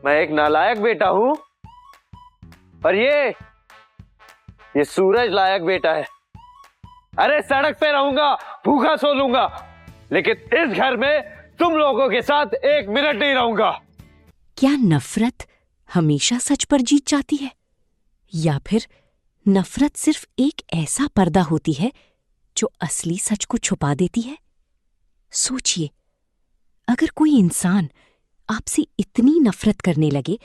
मैं एक नालायक बेटा हूं और ये सूरज लायक बेटा है। अरे सड़क पे रहूंगा, भूखा सो लूंगा, लेकिन इस घर में तुम लोगों के साथ एक मिनट नहीं रहूंगा। क्या नफरत हमेशा सच पर जीत जाती है, या फिर नफरत सिर्फ एक ऐसा पर्दा होती है जो असली सच को छुपा देती है? सोचिए, अगर कोई इंसान आपसे इतनी नफरत करने लगे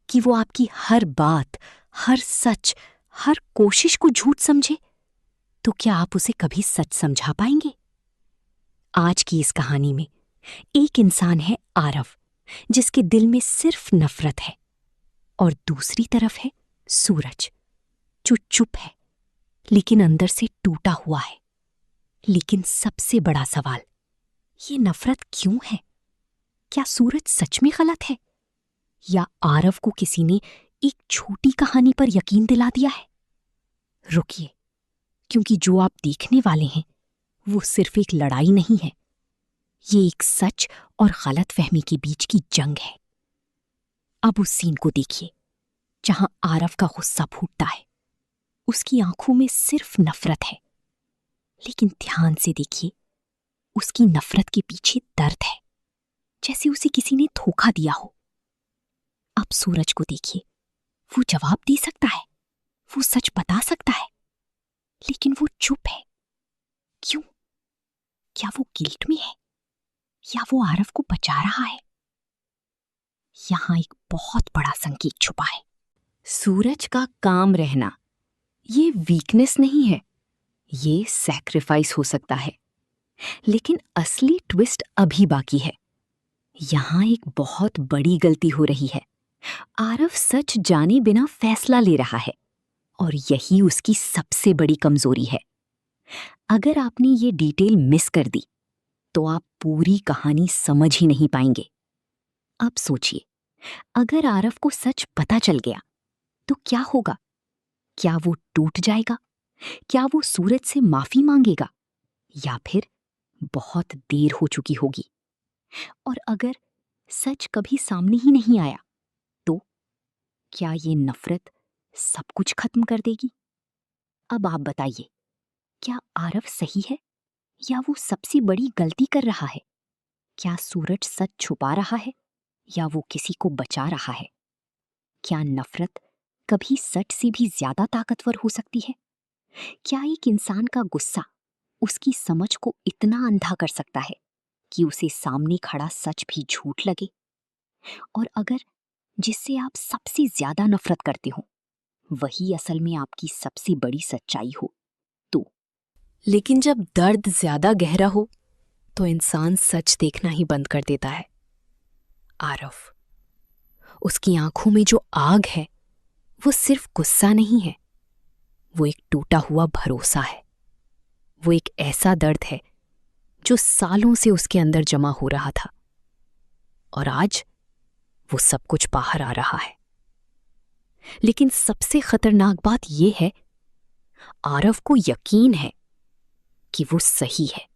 कि वो आपकी हर बात, हर सच, हर कोशिश को झूठ समझे, तो क्या आप उसे कभी सच समझा पाएंगे? आज की इस कहानी में एक इंसान है आरव, जिसके दिल में सिर्फ नफरत है, और दूसरी तरफ है सूरज, जो चुप है लेकिन अंदर से टूटा हुआ है। लेकिन सबसे बड़ा सवाल, ये नफरत क्यों है? क्या सूरज सच में गलत है, या आरव को किसी ने एक छोटी कहानी पर यकीन दिला दिया है? रुकिए, क्योंकि जो आप देखने वाले हैं वो सिर्फ एक लड़ाई नहीं है, ये एक सच और गलतफहमी के बीच की जंग है। अब उस सीन को देखिए जहां आरव का गुस्सा फूटता है। उसकी आंखों में सिर्फ नफरत है, लेकिन ध्यान से देखिए, उसकी नफरत के पीछे दर्द है, जैसे उसे किसी ने धोखा दिया हो। अब सूरज को देखिए, वो जवाब दे सकता है, वो सच बता सकता है, लेकिन वो चुप है। क्यों? क्या वो गिल्ट में है, या वो आरव को बचा रहा है? यहां एक बहुत बड़ा संकेत छुपा है। सूरज का काम रहना ये वीकनेस नहीं है, ये सैक्रिफाइस हो सकता है। लेकिन असली ट्विस्ट अभी बाकी है। यहां एक बहुत बड़ी गलती हो रही है। आरव सच जाने बिना फैसला ले रहा है, और यही उसकी सबसे बड़ी कमजोरी है। अगर आपने ये डिटेल मिस कर दी तो आप पूरी कहानी समझ ही नहीं पाएंगे। अब सोचिए, अगर आरव को सच पता चल गया तो क्या होगा? क्या वो टूट जाएगा? क्या वो सूरज से माफी मांगेगा? या फिर बहुत देर हो चुकी होगी? और अगर सच कभी सामने ही नहीं आया तो क्या ये नफरत सब कुछ खत्म कर देगी? अब आप बताइए, क्या आरव सही है, या वो सबसे बड़ी गलती कर रहा है? क्या सूरज सच छुपा रहा है, या वो किसी को बचा रहा है? क्या नफरत कभी सच से भी ज्यादा ताकतवर हो सकती है? क्या एक इंसान का गुस्सा उसकी समझ को इतना अंधा कर सकता है कि उसे सामने खड़ा सच भी झूठ लगे? और अगर जिससे आप सबसे ज्यादा नफरत करते हो वही असल में आपकी सबसे बड़ी सच्चाई हो तो? लेकिन जब दर्द ज्यादा गहरा हो तो इंसान सच देखना ही बंद कर देता है। आरव, उसकी आंखों में जो आग है वो सिर्फ गुस्सा नहीं है, वो एक टूटा हुआ भरोसा है। वो एक ऐसा दर्द है जो सालों से उसके अंदर जमा हो रहा था, और आज वो सब कुछ बाहर आ रहा है। लेकिन सबसे खतरनाक बात यह है, आरव को यकीन है कि वो सही है,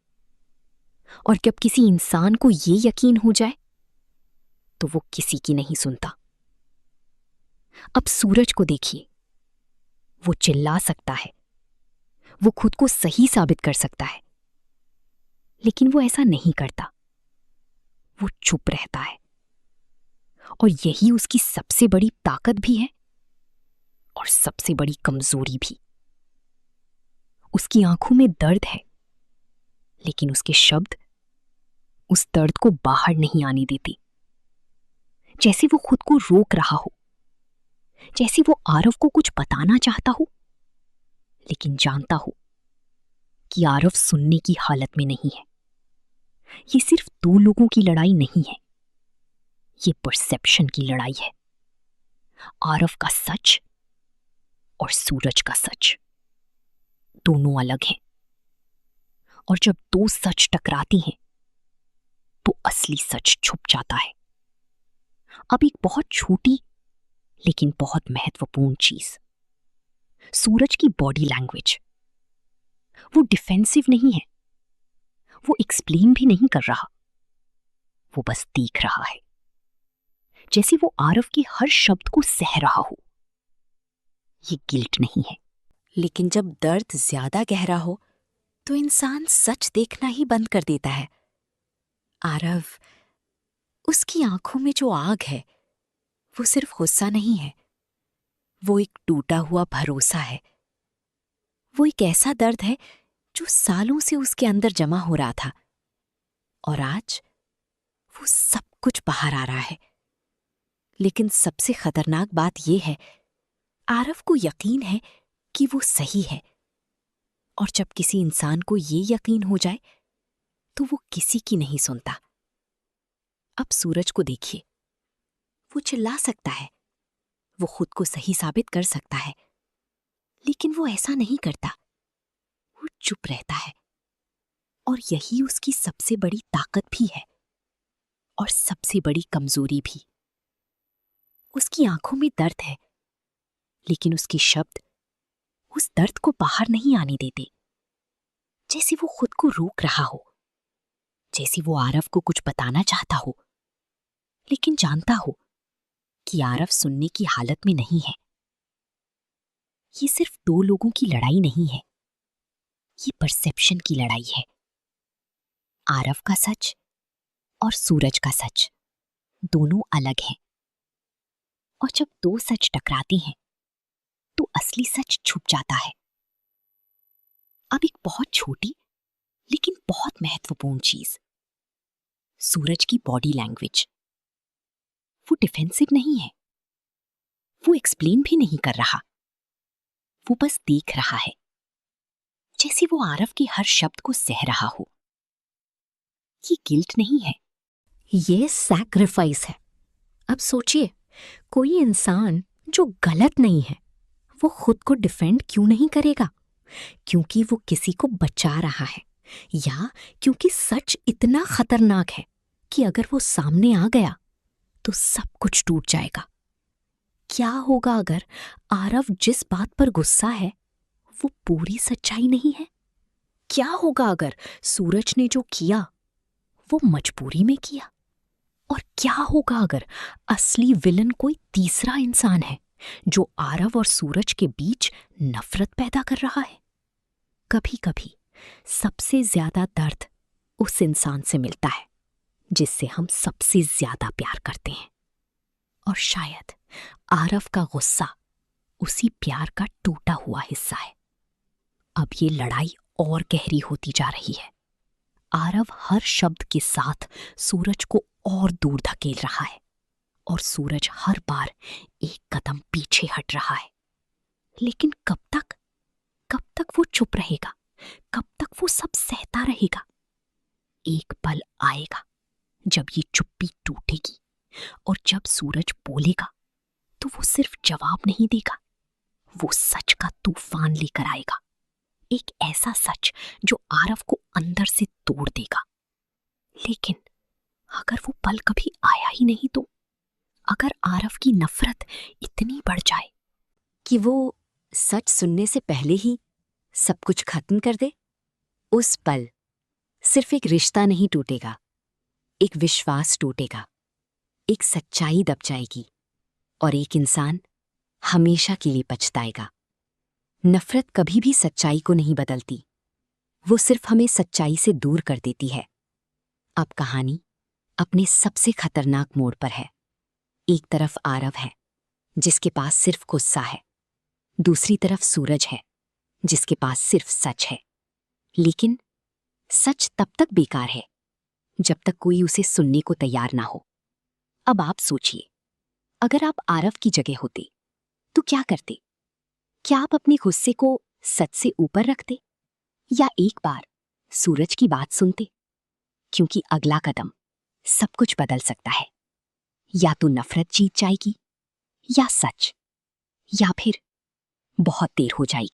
और जब किसी इंसान को ये यकीन हो जाए तो वो किसी की नहीं सुनता। अब सूरज को देखिए, वो चिल्ला सकता है, वो खुद को सही साबित कर सकता है, लेकिन वो ऐसा नहीं करता। वो चुप रहता है, और यही उसकी सबसे बड़ी ताकत भी है और सबसे बड़ी कमजोरी भी। उसकी आंखों में दर्द है, लेकिन उसके शब्द उस दर्द को बाहर नहीं आने देते। जैसे वो खुद को रोक रहा हो, जैसे वो आरव को कुछ बताना चाहता हो, लेकिन जानता हो कि आरव सुनने की हालत में नहीं है। ये सिर्फ दो लोगों की लड़ाई नहीं है, ये परसेप्शन की लड़ाई है। आरव का सच और सूरज का सच दोनों अलग हैं, और जब दो सच टकराती हैं तो असली सच छुप जाता है। अब एक बहुत छोटी लेकिन बहुत महत्वपूर्ण चीज, सूरज की बॉडी लैंग्वेज। वो डिफेंसिव नहीं है, वो एक्सप्लेन भी नहीं कर रहा, वो बस देख रहा है। जैसे वो आरव के हर शब्द को सह रहा हो। ये गिल्ट नहीं है, लेकिन जब दर्द ज्यादा गहरा हो तो इंसान सच देखना ही बंद कर देता है। आरव, उसकी आंखों में जो आग है वो सिर्फ गुस्सा नहीं है, वो एक टूटा हुआ भरोसा है। वो एक ऐसा दर्द है जो सालों से उसके अंदर जमा हो रहा था और आज वो सब कुछ बाहर आ रहा है। लेकिन सबसे खतरनाक बात यह है, आरव को यकीन है कि वो सही है, और जब किसी इंसान को ये यकीन हो जाए तो वो किसी की नहीं सुनता। अब सूरज को देखिए, वो चिल्ला सकता है, वो खुद को सही साबित कर सकता है, लेकिन वो ऐसा नहीं करता। वो चुप रहता है, और यही उसकी सबसे बड़ी ताकत भी है और सबसे बड़ी कमजोरी भी। उसकी आंखों में दर्द है, लेकिन उसके शब्द उस दर्द को बाहर नहीं आने देते। जैसे वो खुद को रोक रहा हो, जैसे वो आरव को कुछ बताना चाहता हो, लेकिन जानता हो कि आरव सुनने की हालत में नहीं है। ये सिर्फ दो लोगों की लड़ाई नहीं है, ये परसेप्शन की लड़ाई है। आरव का सच और सूरज का सच दोनों अलग हैं, और जब दो सच टकराते हैं तो असली सच छुप जाता है। अब एक बहुत छोटी लेकिन बहुत महत्वपूर्ण चीज, सूरज की बॉडी लैंग्वेज। वो डिफेंसिव नहीं है, वो एक्सप्लेन भी नहीं कर रहा, वो बस देख रहा है, जैसे वो आरव के हर शब्द को सह रहा हो। ये गिल्ट नहीं है, ये सैक्रिफाइस है। अब सोचिए, कोई इंसान जो गलत नहीं है वो खुद को डिफेंड क्यों नहीं करेगा? क्योंकि वो किसी को बचा रहा है, या क्योंकि सच इतना खतरनाक है कि अगर वो सामने आ गया तो सब कुछ टूट जाएगा। क्या होगा अगर आरव जिस बात पर गुस्सा है वो पूरी सच्चाई नहीं है? क्या होगा अगर सूरज ने जो किया वो मजबूरी में किया? और क्या होगा अगर असली विलन कोई तीसरा इंसान है जो आरव और सूरज के बीच नफरत पैदा कर रहा है? कभी कभी सबसे ज्यादा दर्द उस इंसान से मिलता है जिससे हम सबसे ज्यादा प्यार करते हैं, और शायद आरव का गुस्सा उसी प्यार का टूटा हुआ हिस्सा है। अब ये लड़ाई और गहरी होती जा रही है। आरव हर शब्द के साथ सूरज को और दूर धकेल रहा है, और सूरज हर बार एक कदम पीछे हट रहा है। लेकिन कब तक वो चुप रहेगा? कब तक वो सब सहता रहेगा? एक पल आएगा जब ये चुप्पी टूटेगी, और जब सूरज बोलेगा तो वो सिर्फ जवाब नहीं देगा, वो सच का तूफान लेकर आएगा। एक ऐसा सच जो आरव को अंदर से तोड़ देगा। लेकिन अगर वो पल कभी आया ही नहीं तो? अगर आरव की नफरत इतनी बढ़ जाए कि वो सच सुनने से पहले ही सब कुछ खत्म कर दे, उस पल सिर्फ एक रिश्ता नहीं टूटेगा, एक विश्वास टूटेगा, एक सच्चाई दब जाएगी, और एक इंसान हमेशा के लिए पछताएगा। नफरत कभी भी सच्चाई को नहीं बदलती, वो सिर्फ हमें सच्चाई से दूर कर देती है। अब कहानी अपने सबसे खतरनाक मोड़ पर है। एक तरफ आरव है जिसके पास सिर्फ गुस्सा है, दूसरी तरफ सूरज है जिसके पास सिर्फ सच है। लेकिन सच तब तक बेकार है जब तक कोई उसे सुनने को तैयार ना हो। अब आप सोचिए, अगर आप आरव की जगह होते तो क्या करते? क्या आप अपने गुस्से को सच से ऊपर रखते, या एक बार सूरज की बात सुनते? क्योंकि अगला कदम सब कुछ बदल सकता है। या तो नफरत जीत जाएगी, या सच, या फिर बहुत देर हो जाएगी।